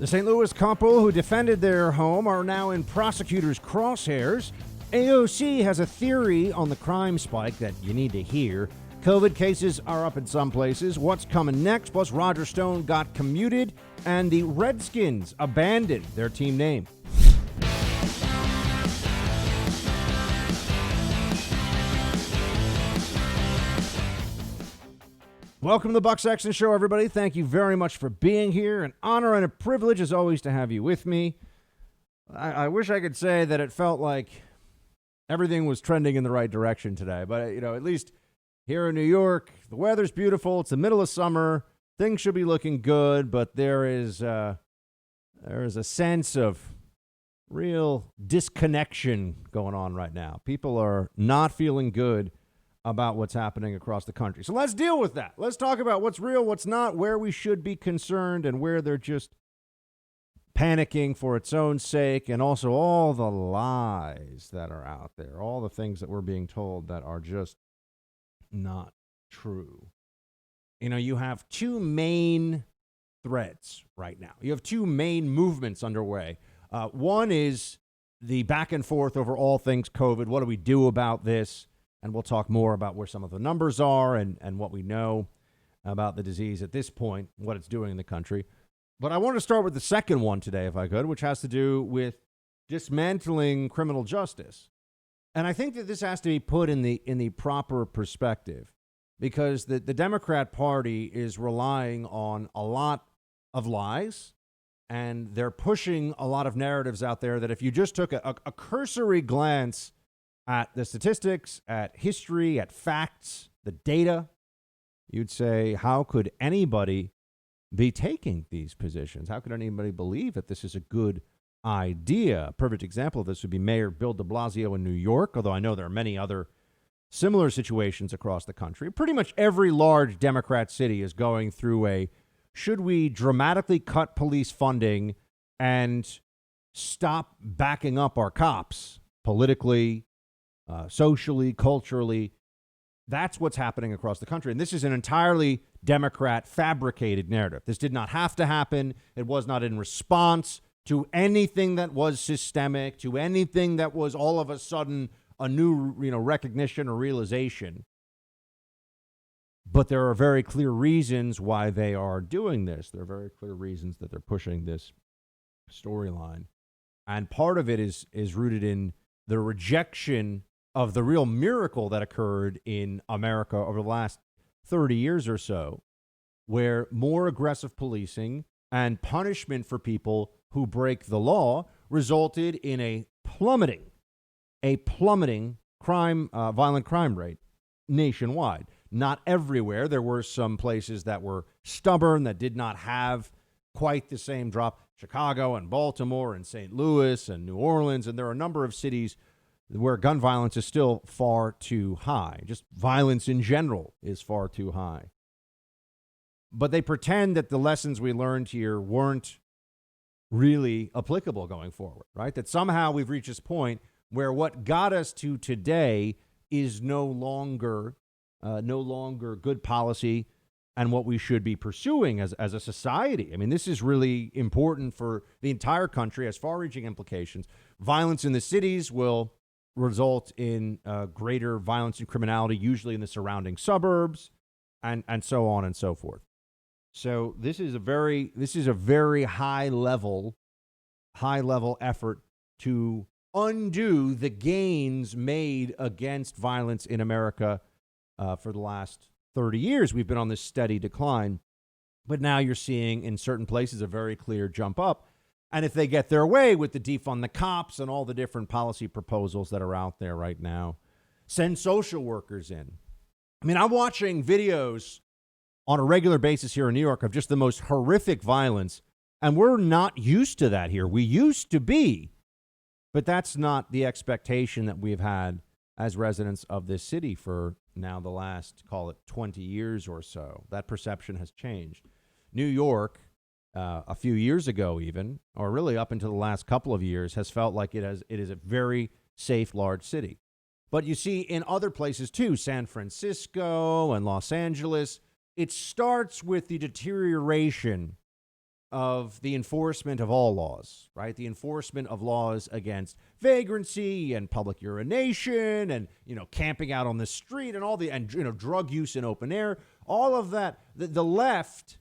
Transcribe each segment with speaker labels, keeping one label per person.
Speaker 1: The St. Louis couple who defended their home are now in prosecutors' crosshairs. AOC has a theory on the crime spike that you need to hear. COVID cases are up in some places. What's coming next? Plus, Roger Stone got commuted, and the Redskins abandoned their team name. Welcome to the Buck Sexton Show, everybody. Thank you very much for being here. An honor and a privilege, as always, to have you with me. I wish I could say that it felt like everything was trending in the right direction today. But, at least here in New York, the weather's beautiful. It's the middle of summer. Things should be looking good. But there is a sense of real disconnection going on right now. People are not feeling good about what's happening across the country. So let's deal with that. Let's talk about what's real, what's not, where we should be concerned, and where they're just panicking for its own sake, and also all the lies that are out there, all the things that we're being told that are just not true. You have two main threads right now. You have two main movements underway. One is the back and forth over all things COVID. What do we do about this? And we'll talk more about where some of the numbers are and what we know about the disease at this point, what it's doing in the country. But I want to start with the second one today, if I could, which has to do with dismantling criminal justice. And I think that this has to be put in the proper perspective, because the Democrat Party is relying on a lot of lies, and they're pushing a lot of narratives out there that if you just took a cursory glance at the statistics, at history, at facts, the data, you'd say, how could anybody be taking these positions? How could anybody believe that this is a good idea? A perfect example of this would be Mayor Bill de Blasio in New York, although I know there are many other similar situations across the country. Pretty much every large Democrat city is going through a, should we dramatically cut police funding and stop backing up our cops politically, socially, culturally? That's what's happening across the country. And this is an entirely Democrat fabricated narrative. This did not have to happen. It was not in response to anything that was systemic, to anything that was all of a sudden a new, recognition or realization. But there are very clear reasons why they are doing this. There are very clear reasons that they're pushing this storyline. And part of it is rooted in the rejection of the real miracle that occurred in America over the last 30 years or so, where more aggressive policing and punishment for people who break the law resulted in a plummeting violent crime rate nationwide. Not everywhere. There were some places that were stubborn, that did not have quite the same drop. Chicago and Baltimore and St. Louis and New Orleans, and there are a number of cities where gun violence is still far too high. Just violence in general is far too high. But they pretend that the lessons we learned here weren't really applicable going forward, right? That somehow we've reached this point where what got us to today is no longer good policy and what we should be pursuing as a society. I mean, this is really important for the entire country, has far-reaching implications. Violence in the cities will result in greater violence and criminality, usually in the surrounding suburbs, and so on and so forth. So this is a very high level effort to undo the gains made against violence in America for the last 30 years. We've been on this steady decline, but now you're seeing in certain places a very clear jump up. And if they get their way with the defund the cops and all the different policy proposals that are out there right now, send social workers in. I mean, I'm watching videos on a regular basis here in New York of just the most horrific violence, and we're not used to that here. We used to be, but that's not the expectation that we've had as residents of this city for now the last, call it 20 years or so. That perception has changed. New York, a few years ago even, or really up until the last couple of years, has felt like it is a very safe, large city. But you see in other places too, San Francisco and Los Angeles, it starts with the deterioration of the enforcement of all laws, right? The enforcement of laws against vagrancy and public urination and, camping out on the street and drug use in open air, all of that. The left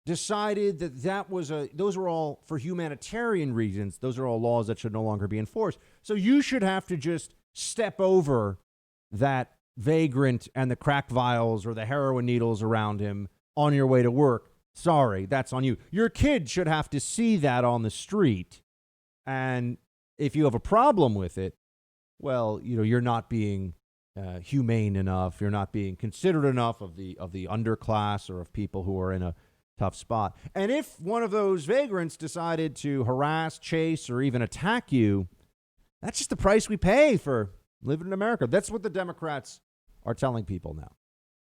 Speaker 1: decided those were all for humanitarian reasons. Those are all laws that should no longer be enforced. So you should have to just step over that vagrant and the crack vials or the heroin needles around him on your way to work. Sorry, that's on you. Your kid should have to see that on the street. And if you have a problem with it, well, you're not being humane enough. You're not being considerate enough of the underclass or of people who are in a tough spot. And if one of those vagrants decided to harass, chase, or even attack you, that's just the price we pay for living in America. That's what the Democrats are telling people now.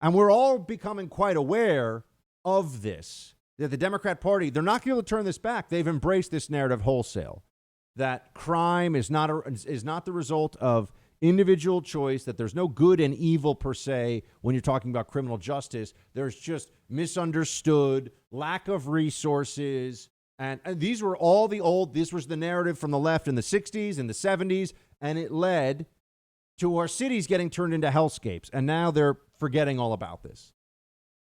Speaker 1: And we're all becoming quite aware of this, that the Democrat Party, they're not going to be able to turn this back. They've embraced this narrative wholesale, that crime is not the result of individual choice, that there's no good and evil per se when you're talking about criminal justice. There's just misunderstood, lack of resources. And these were all this was the narrative from the left in the 60s and the 70s, and it led to our cities getting turned into hellscapes. And now they're forgetting all about this.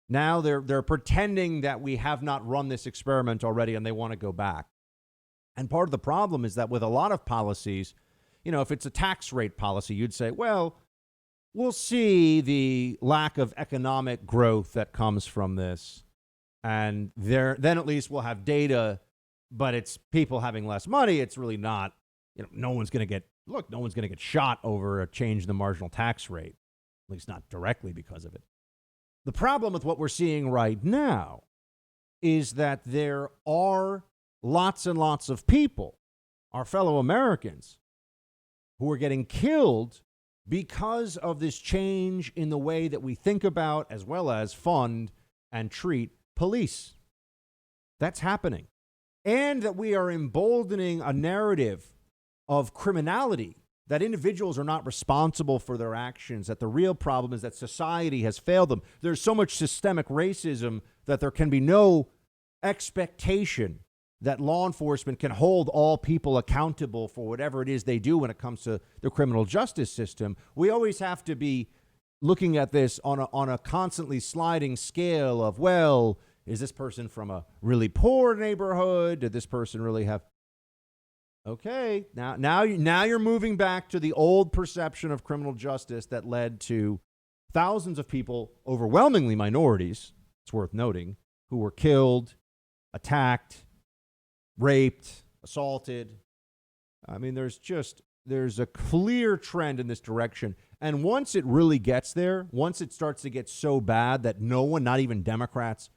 Speaker 1: Now they're pretending that we have not run this experiment already and they want to go back. And part of the problem is that with a lot of policies, if it's a tax rate policy, you'd say, well, we'll see the lack of economic growth that comes from this. And then at least we'll have data, but it's people having less money. It's really not, no one's going to get shot over a change in the marginal tax rate, at least not directly because of it. The problem with what we're seeing right now is that there are lots and lots of people, our fellow Americans, who are getting killed because of this change in the way that we think about as well as fund and treat police. That's happening. And that we are emboldening a narrative of criminality, that individuals are not responsible for their actions, that the real problem is that society has failed them. There's so much systemic racism that there can be no expectation that law enforcement can hold all people accountable for whatever it is they do when it comes to the criminal justice system. We always have to be looking at this on a constantly sliding scale of, well, is this person from a really poor neighborhood? Did this person really have... Okay, now you're moving back to the old perception of criminal justice that led to thousands of people, overwhelmingly minorities, it's worth noting, who were killed, attacked, raped, assaulted. I mean, there's a clear trend in this direction. And once it really gets there, once it starts to get so bad that no one, not even Democrats,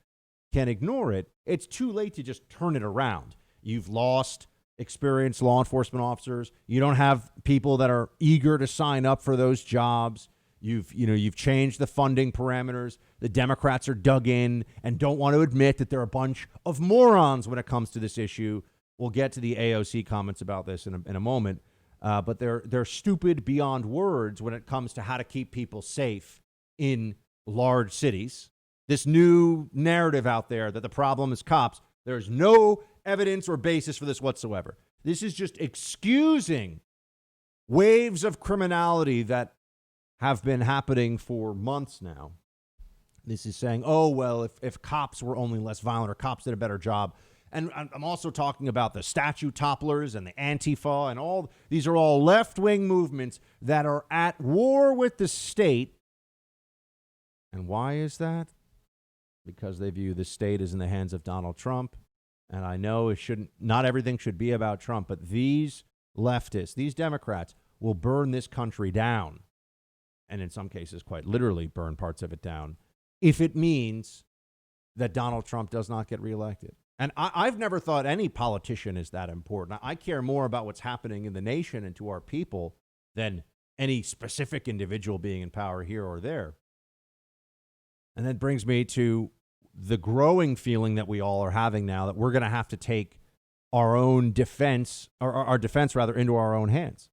Speaker 1: can ignore it, it's too late to just turn it around. You've lost experienced law enforcement officers. You don't have people that are eager to sign up for those jobs. You've changed the funding parameters. The Democrats are dug in and don't want to admit that they're a bunch of morons when it comes to this issue. We'll get to the AOC comments about this in a moment. But they're stupid beyond words when it comes to how to keep people safe in large cities. This new narrative out there that the problem is cops, there's no evidence or basis for this whatsoever. This is just excusing waves of criminality that have been happening for months now. This is saying, oh, well, if cops were only less violent or cops did a better job. And I'm also talking about the statue topplers and the Antifa and all. These are all left-wing movements that are at war with the state. And why is that? Because they view the state as in the hands of Donald Trump. And I know not everything should be about Trump, but these leftists, these Democrats will burn this country down. And in some cases, quite literally burn parts of it down if it means that Donald Trump does not get reelected. And I've never thought any politician is that important. I care more about what's happening in the nation and to our people than any specific individual being in power here or there. And that brings me to the growing feeling that we all are having now that we're going to have to take our own defense, or our defense rather, into our own hands.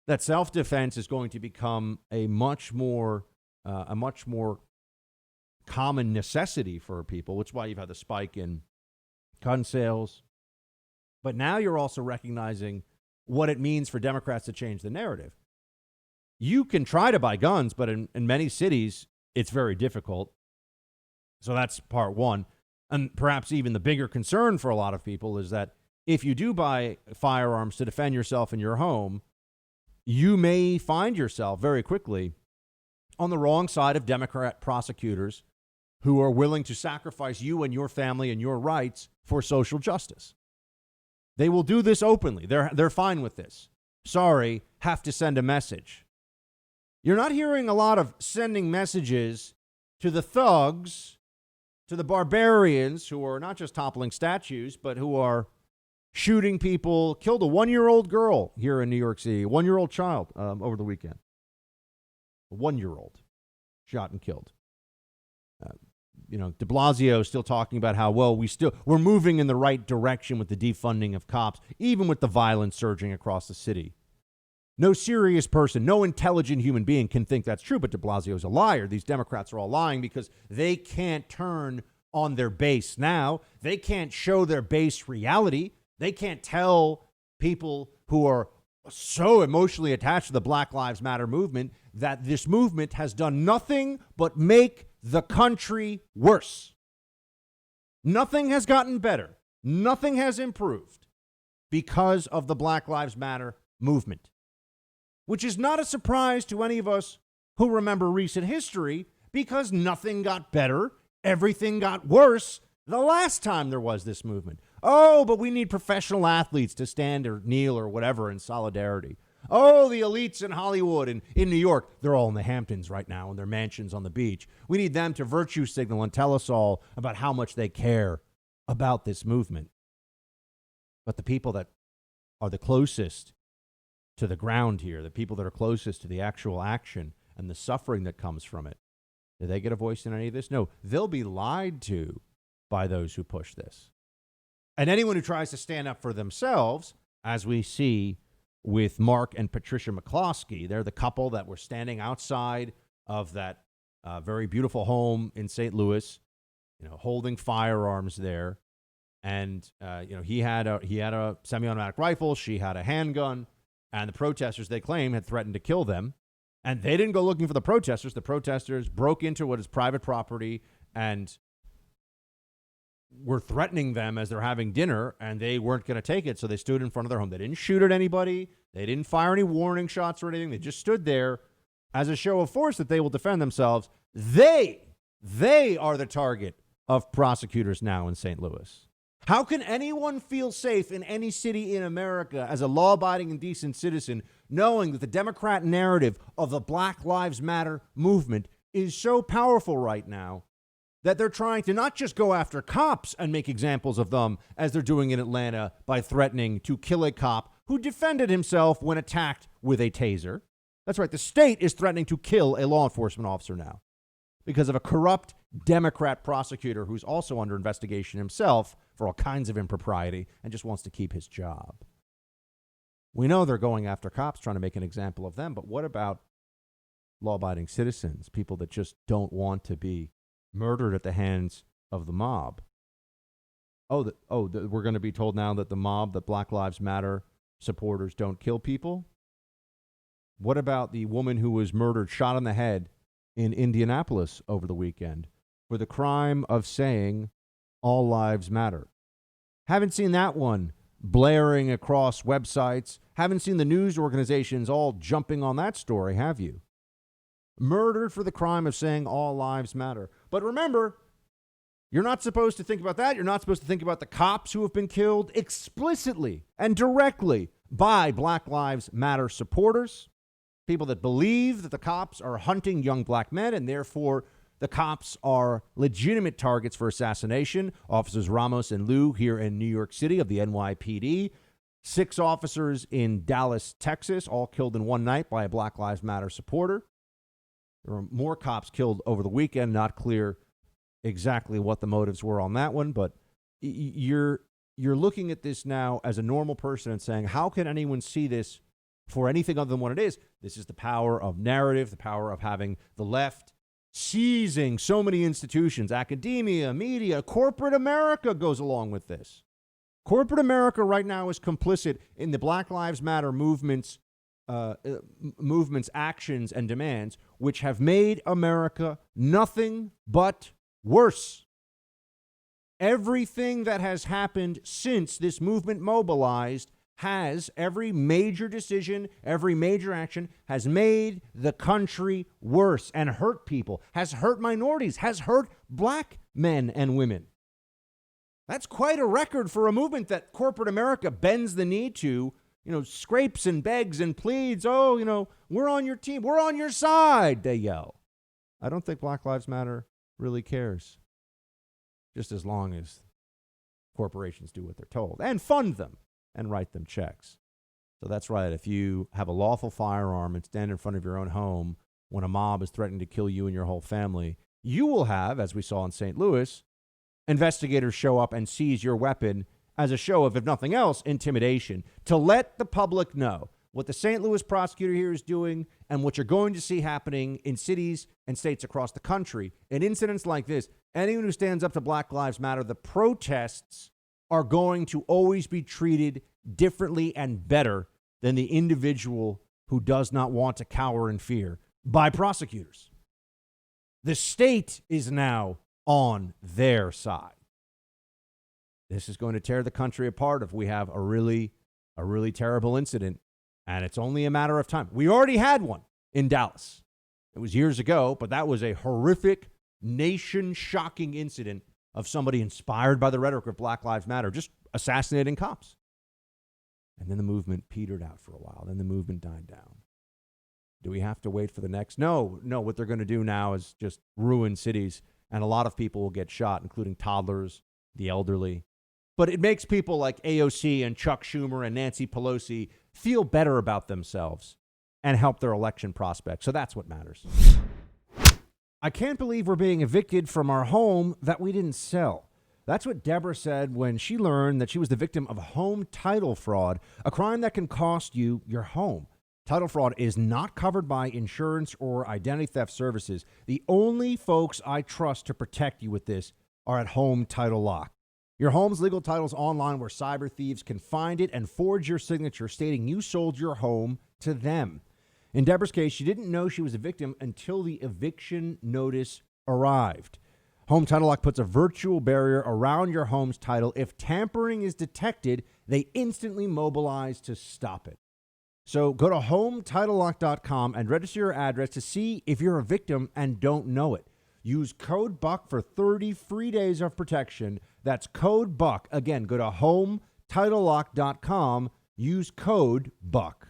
Speaker 1: That self-defense is going to become a much more common necessity for people, which is why you've had the spike in gun sales. But now you're also recognizing what it means for Democrats to change the narrative. You can try to buy guns, but in many cities, it's very difficult. So that's part one. And perhaps even the bigger concern for a lot of people is that if you do buy firearms to defend yourself in your home, you may find yourself very quickly on the wrong side of Democrat prosecutors who are willing to sacrifice you and your family and your rights for social justice. They will do this openly. They're fine with this. Sorry, have to send a message. You're not hearing a lot of sending messages to the thugs, to the barbarians who are not just toppling statues, but who are shooting people, killed a 1-year-old girl here in New York City, a 1-year-old child over the weekend. A 1-year-old shot and killed. De Blasio still talking about how, well, we're moving in the right direction with the defunding of cops, even with the violence surging across the city. No serious person, no intelligent human being can think that's true, but de Blasio is a liar. These Democrats are all lying because they can't turn on their base now. They can't show their base reality. They can't tell people who are so emotionally attached to the Black Lives Matter movement that this movement has done nothing but make the country worse. Nothing has gotten better. Nothing has improved because of the Black Lives Matter movement, which is not a surprise to any of us who remember recent history because nothing got better. Everything got worse the last time there was this movement. Oh, but we need professional athletes to stand or kneel or whatever in solidarity. Oh, the elites in Hollywood and in New York, they're all in the Hamptons right now in their mansions on the beach. We need them to virtue signal and tell us all about how much they care about this movement. But the people that are the closest to the ground here, the people that are closest to the actual action and the suffering that comes from it, do they get a voice in any of this? No, they'll be lied to by those who push this. And anyone who tries to stand up for themselves, as we see with Mark and Patricia McCloskey, they're the couple that were standing outside of that very beautiful home in St. Louis, holding firearms there. And, he had a semi-automatic rifle. She had a handgun. And the protesters, they claim, had threatened to kill them. And they didn't go looking for the protesters. The protesters broke into what is private property and were threatening them as they're having dinner, and they weren't going to take it, so they stood in front of their home. They didn't shoot at anybody. They didn't fire any warning shots or anything. They just stood there as a show of force that they will defend themselves. They are the target of prosecutors now in St. Louis. How can anyone feel safe in any city in America as a law-abiding and decent citizen knowing that the Democrat narrative of the Black Lives Matter movement is so powerful right now that they're trying to not just go after cops and make examples of them as they're doing in Atlanta by threatening to kill a cop who defended himself when attacked with a taser. That's right. The state is threatening to kill a law enforcement officer now because of a corrupt Democrat prosecutor who's also under investigation himself for all kinds of impropriety and just wants to keep his job. We know they're going after cops, trying to make an example of them, but what about law-abiding citizens, people that just don't want to be murdered at the hands of the mob? We're going to be told now that the mob, that Black Lives Matter supporters don't kill people? What about the woman who was murdered, shot in the head in Indianapolis over the weekend for the crime of saying all lives matter? Haven't seen that one blaring across websites. Haven't seen the news organizations all jumping on that story, have you? Murdered for the crime of saying all lives matter. But remember, you're not supposed to think about that. You're not supposed to think about the cops who have been killed explicitly and directly by Black Lives Matter supporters, people that believe that the cops are hunting young black men and therefore the cops are legitimate targets for assassination. Officers Ramos and Liu here in New York City of the NYPD. 6 officers in Dallas, Texas, all killed in one night by a Black Lives Matter supporter. There were more cops killed over the weekend. Not clear exactly what the motives were on that one, but you're looking at this now as a normal person and saying, how can anyone see this for anything other than what it is? This is the power of narrative, the power of having the left seizing so many institutions, academia, media, corporate America goes along with this. Corporate America right now is complicit in the Black Lives Matter movement's actions and demands, which have made America nothing but worse. Everything that has happened since this movement mobilized every major decision, every major action has made the country worse and hurt people, has hurt minorities, has hurt black men and women. That's quite a record for a movement that corporate America bends the knee to, scrapes and begs and pleads. Oh, we're on your team. We're on your side, they yell. I don't think Black Lives Matter really cares. Just as long as corporations do what they're told and fund them and write them checks. So that's right. If you have a lawful firearm and stand in front of your own home when a mob is threatening to kill you and your whole family, you will have, as we saw in St. Louis, investigators show up and seize your weapon as a show of, if nothing else, intimidation, to let the public know what the St. Louis prosecutor here is doing and what you're going to see happening in cities and states across the country. In incidents like this, anyone who stands up to Black Lives Matter, the protests are going to always be treated differently and better than the individual who does not want to cower in fear by prosecutors. The state is now on their side. This is going to tear the country apart if we have a really terrible incident, and it's only a matter of time. We already had one in Dallas. It was years ago, but that was a horrific, nation-shocking incident of somebody inspired by the rhetoric of Black Lives Matter, just assassinating cops. And then the movement petered out for a while. Then the movement died down. Do we have to wait for the next? No, what they're going to do now is just ruin cities, and a lot of people will get shot, including toddlers, the elderly. But it makes people like AOC and Chuck Schumer and Nancy Pelosi feel better about themselves and help their election prospects. So that's what matters. I can't believe we're being evicted from our home that we didn't sell. That's what Deborah said when she learned that she was the victim of home title fraud, a crime that can cost you your home. Title fraud is not covered by insurance or identity theft services. The only folks I trust to protect you with this are at Home Title Lock. Your home's legal title's online where cyber thieves can find it and forge your signature stating you sold your home to them. In Deborah's case, she didn't know she was a victim until the eviction notice arrived. Home Title Lock puts a virtual barrier around your home's title. If tampering is detected, they instantly mobilize to stop it. So go to HomeTitleLock.com and register your address to see if you're a victim and don't know it. Use code BUCK for 30 free days of protection. That's code BUCK. Again, go to HomeTitleLock.com. Use code BUCK.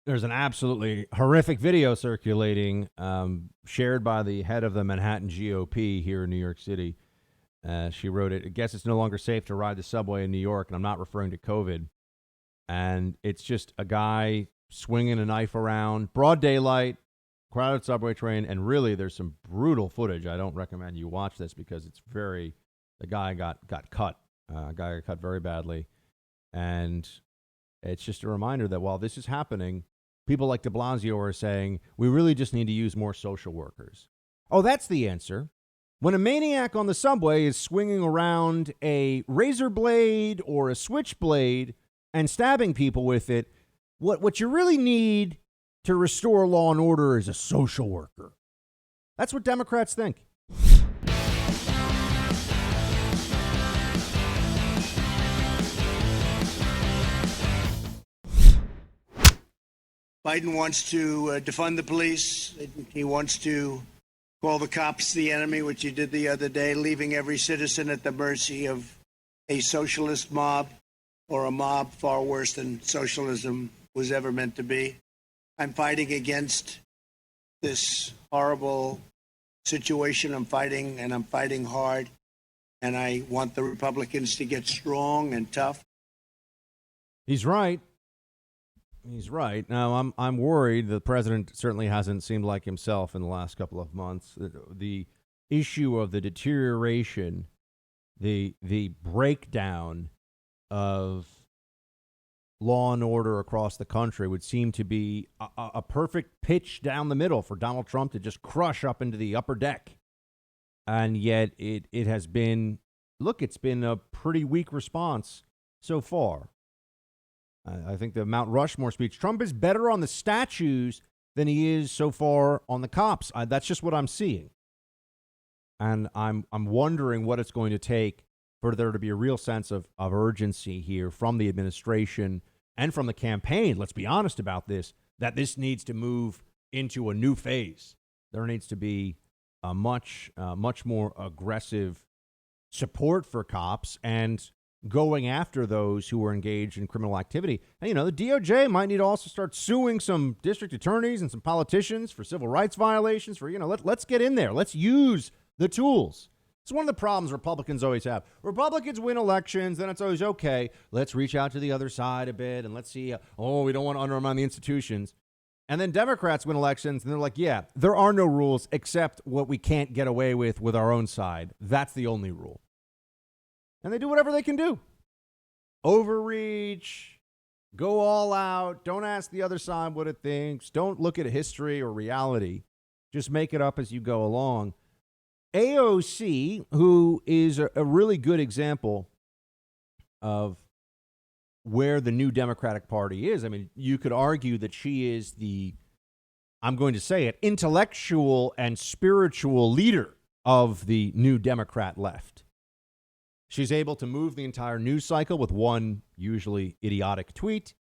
Speaker 1: There's an absolutely horrific video circulating, shared by the head of the Manhattan GOP here in New York City. She wrote it. I guess it's no longer safe to ride the subway in New York, and I'm not referring to COVID. And it's just a guy swinging a knife around, broad daylight, crowded subway train, and really there's some brutal footage. I don't recommend you watch this because it's the guy got cut. Guy got cut very badly. And it's just a reminder that while this is happening, people like de Blasio are saying, we really just need to use more social workers. Oh, that's the answer. When a maniac on the subway is swinging around a razor blade or a switchblade and stabbing people with it, what you really need to restore law and order is a social worker. That's what Democrats think.
Speaker 2: Biden wants to defund the police. He wants to call the cops the enemy, which he did the other day, leaving every citizen at the mercy of a socialist mob or a mob far worse than socialism was ever meant to be. I'm fighting against this horrible situation. I'm fighting, and I'm fighting hard. And I want the Republicans to get strong and tough.
Speaker 1: He's right. He's right. Now, I'm worried. The president certainly hasn't seemed like himself in the last couple of months. The issue of the deterioration the breakdown of law and order across the country would seem to be a perfect pitch down the middle for Donald Trump to just crush up into the upper deck. And yet it has been, look, it's been a pretty weak response so far. I think the Mount Rushmore speech, Trump is better on the statues than he is so far on the cops. That's just what I'm seeing. And I'm wondering what it's going to take for there to be a real sense of urgency here from the administration and from the campaign. Let's be honest about this, that this needs to move into a new phase. There needs to be a much more aggressive support for cops and going after those who are engaged in criminal activity. And, the DOJ might need to also start suing some district attorneys and some politicians for civil rights violations. For, let's get in there. Let's use the tools. It's one of the problems Republicans always have. Republicans win elections, then it's always, okay, let's reach out to the other side a bit and let's see, we don't want to undermine the institutions. And then Democrats win elections, and they're like, yeah, there are no rules except what we can't get away with our own side. That's the only rule. And they do whatever they can do. Overreach, go all out, don't ask the other side what it thinks, don't look at history or reality, just make it up as you go along. AOC, who is a really good example of where the new Democratic Party is. I mean, you could argue that she is the, I'm going to say it, intellectual and spiritual leader of the new Democrat left. She's able to move the entire news cycle with one usually idiotic tweet.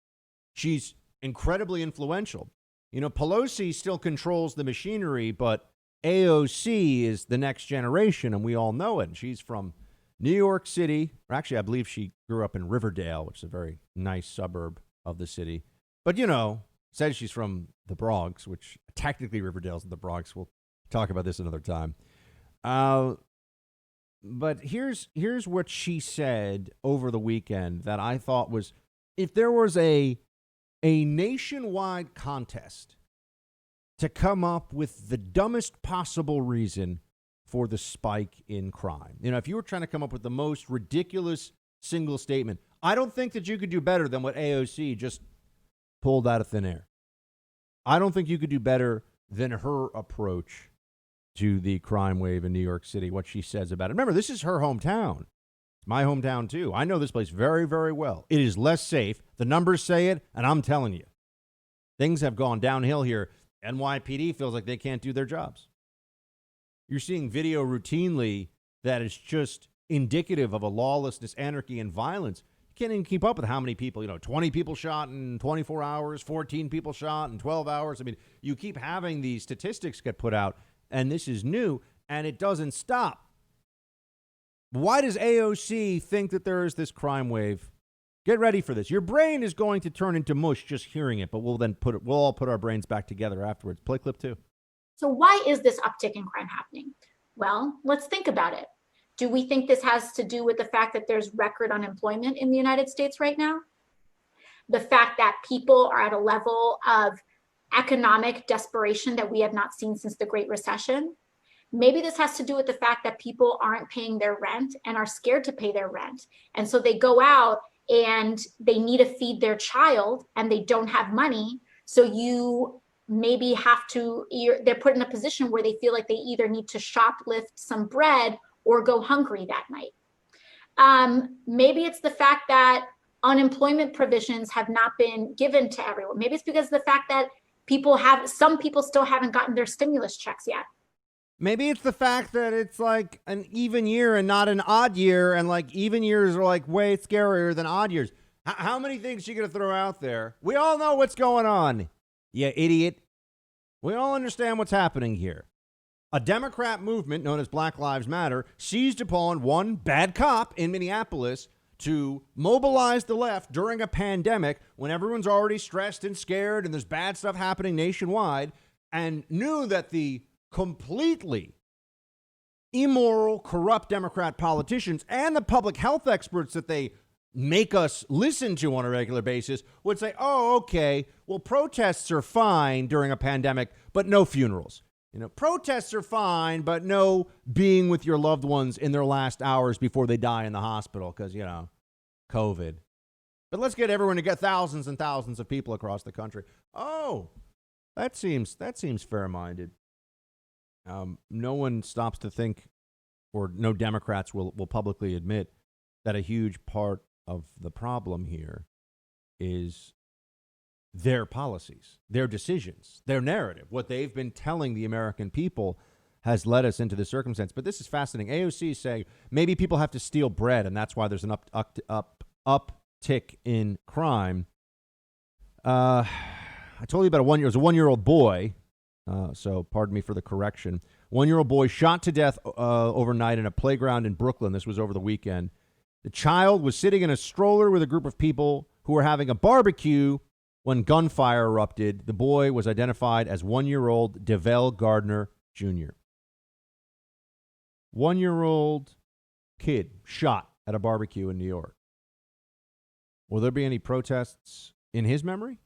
Speaker 1: She's incredibly influential. Pelosi still controls the machinery, but AOC is the next generation, and we all know it. And she's from New York City. Or actually, I believe she grew up in Riverdale, which is a very nice suburb of the city. But, says she's from the Bronx, which technically Riverdale's in the Bronx. We'll talk about this another time. But here's what she said over the weekend that I thought was, if there was a nationwide contest to come up with the dumbest possible reason for the spike in crime, if you were trying to come up with the most ridiculous single statement, I don't think that you could do better than what AOC just pulled out of thin air. I don't think you could do better than her approach to the crime wave in New York City, what she says about it. Remember, this is her hometown. It's my hometown, too. I know this place very, very well. It is less safe. The numbers say it, and I'm telling you. Things have gone downhill here. NYPD feels like they can't do their jobs. You're seeing video routinely that is just indicative of a lawlessness, anarchy, and violence. You can't even keep up with how many people, 20 people shot in 24 hours, 14 people shot in 12 hours. I mean, you keep having these statistics get put out, and this is new, and it doesn't stop. Why does AOC think that there is this crime wave? Get ready for this. Your brain is going to turn into mush just hearing it, but we'll all put our brains back together afterwards. Play clip 2.
Speaker 3: So why is this uptick in crime happening? Well, let's think about it. Do we think this has to do with the fact that there's record unemployment in the United States right now? The fact that people are at a level of economic desperation that we have not seen since the Great Recession? Maybe this has to do with the fact that people aren't paying their rent and are scared to pay their rent. And so they go out and they need to feed their child and they don't have money. So you maybe they're put in a position where they feel like they either need to shoplift some bread or go hungry that night. Maybe it's the fact that unemployment provisions have not been given to everyone. Maybe it's because of the fact that some people still haven't gotten their stimulus checks yet.
Speaker 1: Maybe it's the fact that it's like an even year and not an odd year, and like even years are like way scarier than odd years. How many things are you going to throw out there? We all know what's going on, you idiot. We all understand what's happening here. A Democrat movement known as Black Lives Matter seized upon one bad cop in Minneapolis to mobilize the left during a pandemic when everyone's already stressed and scared and there's bad stuff happening nationwide, and knew that the completely immoral, corrupt Democrat politicians and the public health experts that they make us listen to on a regular basis would say, oh, okay, well, protests are fine during a pandemic, but no funerals. Protests are fine, but no being with your loved ones in their last hours before they die in the hospital because, COVID. But let's get everyone to get thousands and thousands of people across the country. Oh, that seems fair-minded. No one stops to think, or no Democrats will publicly admit that a huge part of the problem here is their policies, their decisions, their narrative. What they've been telling the American people has led us into this circumstance. But this is fascinating. AOC is saying maybe people have to steal bread, and that's why there's an uptick in crime. I told you about it was a 1-year-old boy. So pardon me for the correction. 1-year-old boy shot to death overnight in a playground in Brooklyn. This was over the weekend. The child was sitting in a stroller with a group of people who were having a barbecue when gunfire erupted. The boy was identified as 1-year-old DeVell Gardner Jr. 1-year-old kid shot at a barbecue in New York. Will there be any protests in his memory?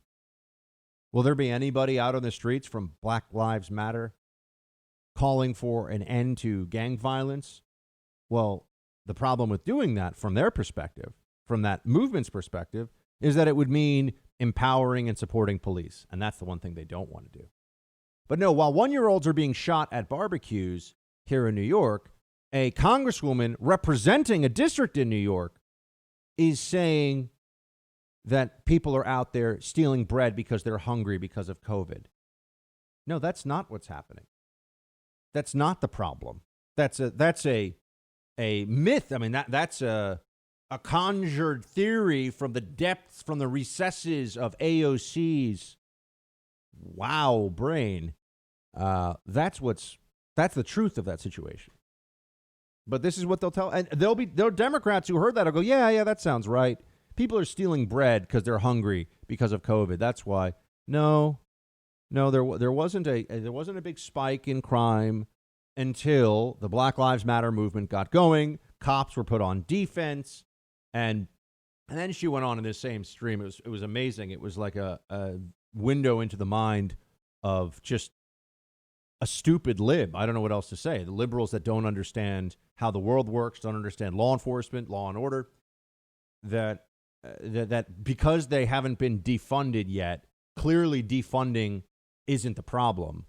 Speaker 1: Will there be anybody out on the streets from Black Lives Matter calling for an end to gang violence? Well, the problem with doing that from their perspective, from that movement's perspective, is that it would mean empowering and supporting police. And that's the one thing they don't want to do. But no, while 1-year-olds are being shot at barbecues here in New York, a congresswoman representing a district in New York is saying that people are out there stealing bread because they're hungry because of COVID. No, that's not what's happening. That's not the problem. That's a myth. I mean, that's a conjured theory from the depths, from the recesses of AOC's brain. That's the truth of that situation. But this is what they'll tell, and there'll be Democrats who heard that will go, yeah, that sounds right. People are stealing bread because they're hungry because of COVID. That's why. No, there wasn't a big spike in crime until the Black Lives Matter movement got going. Cops were put on defense, and then she went on in this same stream. It was amazing. It was like a window into the mind of just a stupid lib. I don't know what else to say. The liberals that don't understand how the world works, don't understand law enforcement, law and order, that because they haven't been defunded yet, clearly defunding isn't the problem.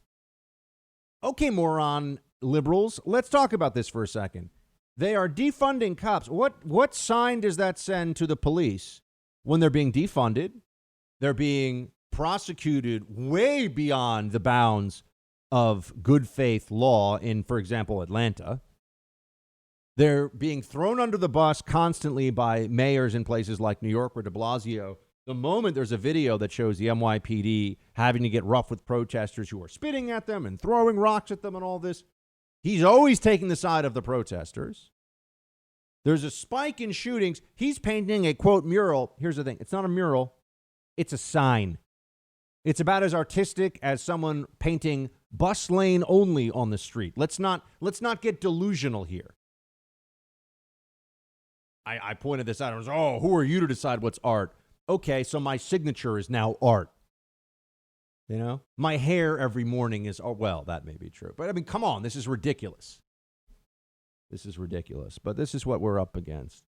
Speaker 1: Okay, moron liberals, let's talk about this for a second. They are defunding cops. What sign does that send to the police when they're being defunded? They're being prosecuted way beyond the bounds of good faith law in, for example, Atlanta. They're being thrown under the bus constantly by mayors in places like New York or de Blasio. The moment there's a video that shows the NYPD having to get rough with protesters who are spitting at them and throwing rocks at them and all this, he's always taking the side of the protesters. There's a spike in shootings. He's painting a, quote, mural. Here's the thing. It's not a mural. It's a sign. It's about as artistic as someone painting bus lane only on the street. Let's not get delusional here. I pointed this out. I was, who are you to decide what's art? Okay, so my signature is now art. My hair every morning is, well, that may be true. But I mean, come on, this is ridiculous. But this is what we're up against.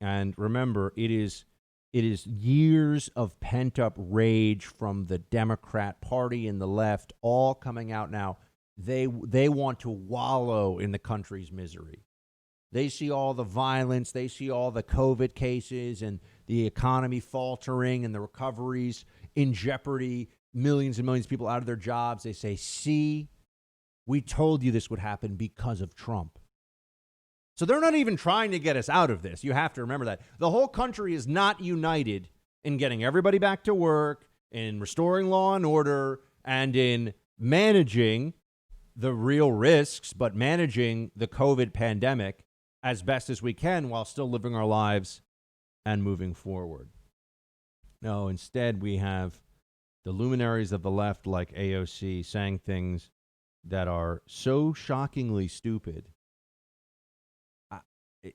Speaker 1: And remember, it is years of pent-up rage from the Democrat Party and the left all coming out now. They want to wallow in the country's misery. They see all the violence. They see all the COVID cases and the economy faltering and the recoveries in jeopardy, millions and millions of people out of their jobs. They say, see, we told you this would happen because of Trump. So they're not even trying to get us out of this. You have to remember that. The whole country is not united in getting everybody back to work, in restoring law and order, and in managing the real risks, but managing the COVID pandemic as best as we can while still living our lives and moving forward. No, instead we have the luminaries of the left like AOC saying things that are so shockingly stupid.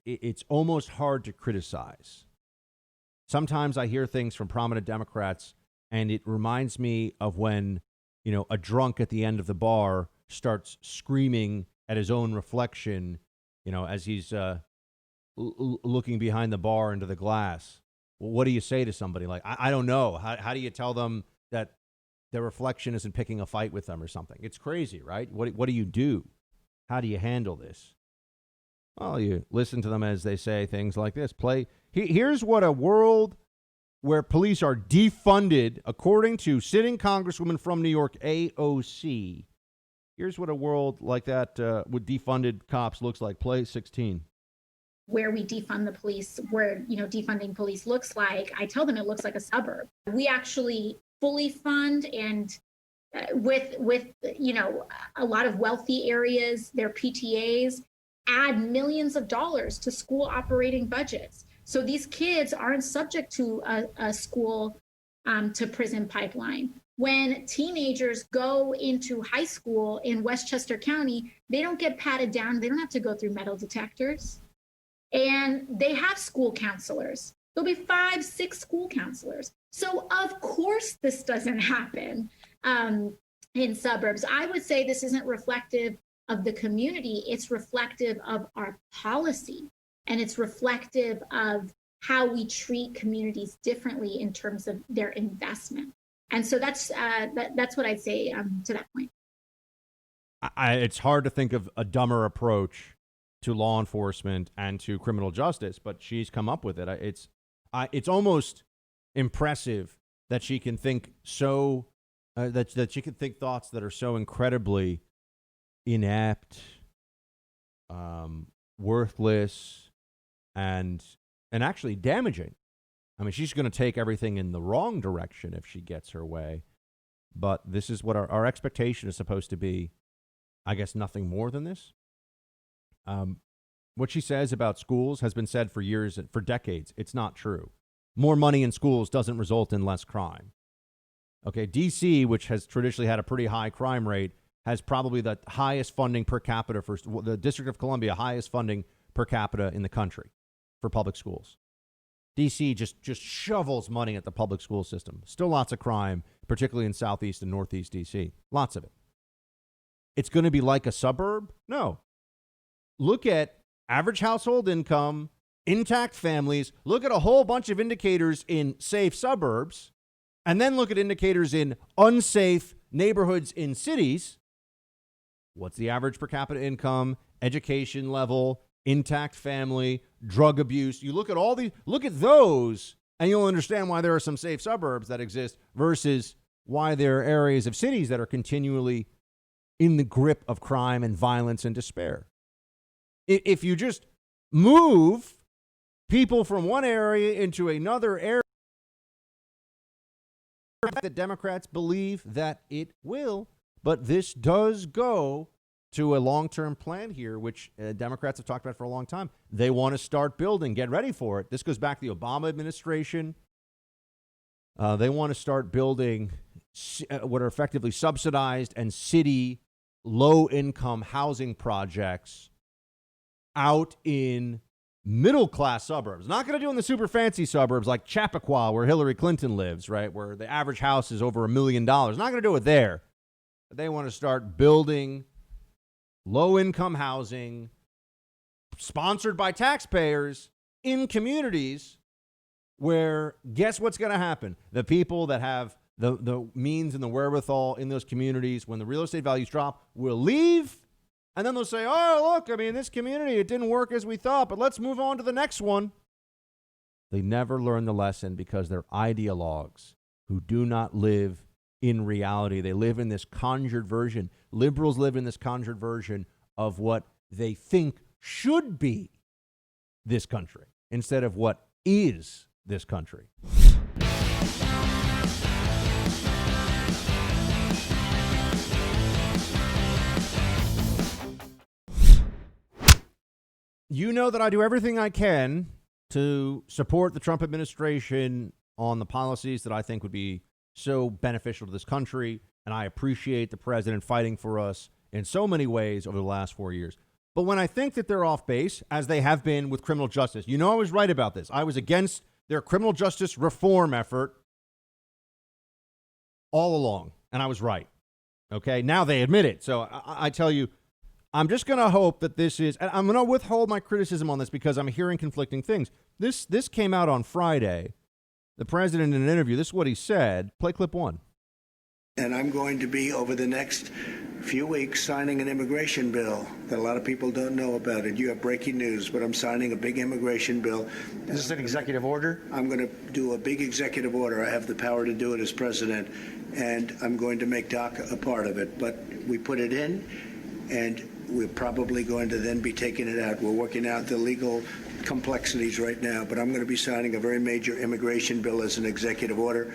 Speaker 1: It's almost hard to criticize. Sometimes I hear things from prominent Democrats and it reminds me of when, a drunk at the end of the bar starts screaming at his own reflection, as he's looking behind the bar into the glass. Well, what do you say to somebody? Like, I don't know. How do you tell them that their reflection isn't picking a fight with them or something? It's crazy, right? What do you do? How do you handle this? Well, you listen to them as they say things like this. Here's what a world where police are defunded, according to sitting Congresswoman from New York, AOC. Here's what a world like that with defunded cops looks like. Play 16.
Speaker 3: Where we defund the police, where, defunding police looks like, I tell them it looks like a suburb. We actually fully fund and with a lot of wealthy areas, their PTAs add millions of dollars to school operating budgets. So these kids aren't subject to a school to prison pipeline. When teenagers go into high school in Westchester County, they don't get patted down. They don't have to go through metal detectors. And they have school counselors. There'll be 5, 6 school counselors. So of course this doesn't happen in suburbs. I would say this isn't reflective of the community. It's reflective of our policy, and it's reflective of how we treat communities differently in terms of their investment. And so that's what I'd say to that point.
Speaker 1: It's hard to think of a dumber approach to law enforcement and to criminal justice, but she's come up with it. It's almost impressive that she can think so that she can think thoughts that are so incredibly inept, worthless, and actually damaging. I mean, she's going to take everything in the wrong direction if she gets her way. But this is what our expectation is supposed to be. I guess nothing more than this. What she says about schools has been said for years, for decades. It's not true. More money in schools doesn't result in less crime. Okay, D.C., which has traditionally had a pretty high crime rate, has probably the highest funding per capita for the District of Columbia, highest funding per capita in the country for public schools. D.C. just shovels money at the public school system. Still lots of crime, particularly in Southeast and Northeast D.C. Lots of it. It's going to be like a suburb? No. Look at average household income, intact families. Look at a whole bunch of indicators in safe suburbs, and then look at indicators in unsafe neighborhoods in cities. What's the average per capita income, education level, intact family, drug abuse? You look at those, and you'll understand why there are some safe suburbs that exist versus why there are areas of cities that are continually in the grip of crime and violence and despair. If you just move people from one area into another area, the Democrats believe that it will, but this does go to a long-term plan here, which Democrats have talked about for a long time. They want to start building. Get ready for it. This goes back to the Obama administration. They want to start building what are effectively subsidized and city low-income housing projects out in middle-class suburbs. Not going to do in the super fancy suburbs like Chappaqua, where Hillary Clinton lives, right, where the average house is over $1 million. Not going to do it there. But they want to start building low-income housing sponsored by taxpayers in communities where, guess what's going to happen? The people that have the means and the wherewithal in those communities, when the real estate values drop, will leave. And then they'll say, oh, look, I mean, this community, it didn't work as we thought, but let's move on to the next one. They never learn the lesson because they're ideologues who do not live in reality. They live in this conjured version. Liberals live in this conjured version of what they think should be this country instead of what is this country. You know that I do everything I can to support the Trump administration on the policies that I think would be so beneficial to this country, and I appreciate the president fighting for us in so many ways over the last 4 years. But when I think that they're off base, as they have been with criminal justice, you know I was right about this. I was against their criminal justice reform effort all along, and I was right. Okay, now they admit it. So I tell you, I'm just going to hope that this is, and I'm going to withhold my criticism on this because I'm hearing conflicting things. This came out on Friday. The president in an interview, this is what he said. Play clip 1.
Speaker 2: And I'm going to be, over the next few weeks, signing an immigration bill that a lot of people don't know about it. You have breaking news, but I'm signing a big immigration bill.
Speaker 4: Is this an executive order?
Speaker 2: I'm going to do a big executive order. I have the power to do it as president, and I'm going to make DACA a part of it. But we put it in, and we're probably going to then be taking it out. We're working out the legal complexities right now, but I'm going to be signing a very major immigration bill as an executive order,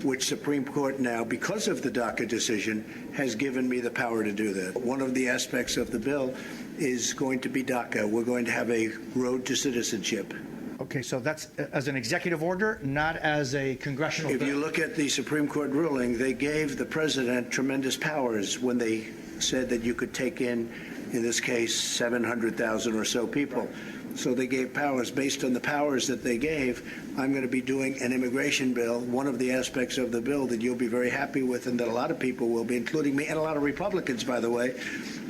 Speaker 2: which Supreme Court now, because of the DACA decision, has given me the power to do that. One of the aspects of the bill is going to be DACA. We're going to have a road to citizenship.
Speaker 4: Okay, so that's as an executive order, not as a congressional
Speaker 2: If
Speaker 4: bill.
Speaker 2: you look at the Supreme Court ruling, they gave the president tremendous powers when they said that you could take in this case, 700,000 or so people. So they gave powers. Based on the powers that they gave, I'm going to be doing an immigration bill. One of the aspects of the bill that you'll be very happy with and that a lot of people will be, including me and a lot of Republicans, by the way,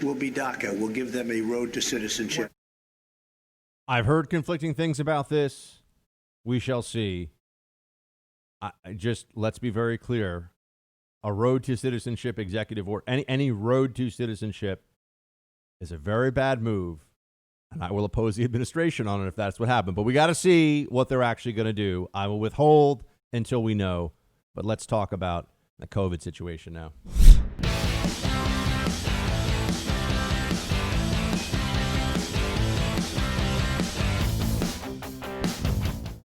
Speaker 2: will be DACA. We'll give them a road to citizenship.
Speaker 1: I've heard conflicting things about this. We shall see. Just let's be very clear. A road to citizenship executive order, any road to citizenship is a very bad move. And I will oppose the administration on it if that's what happened. But we got to see what they're actually going to do. I will withhold until we know. But let's talk about the COVID situation now.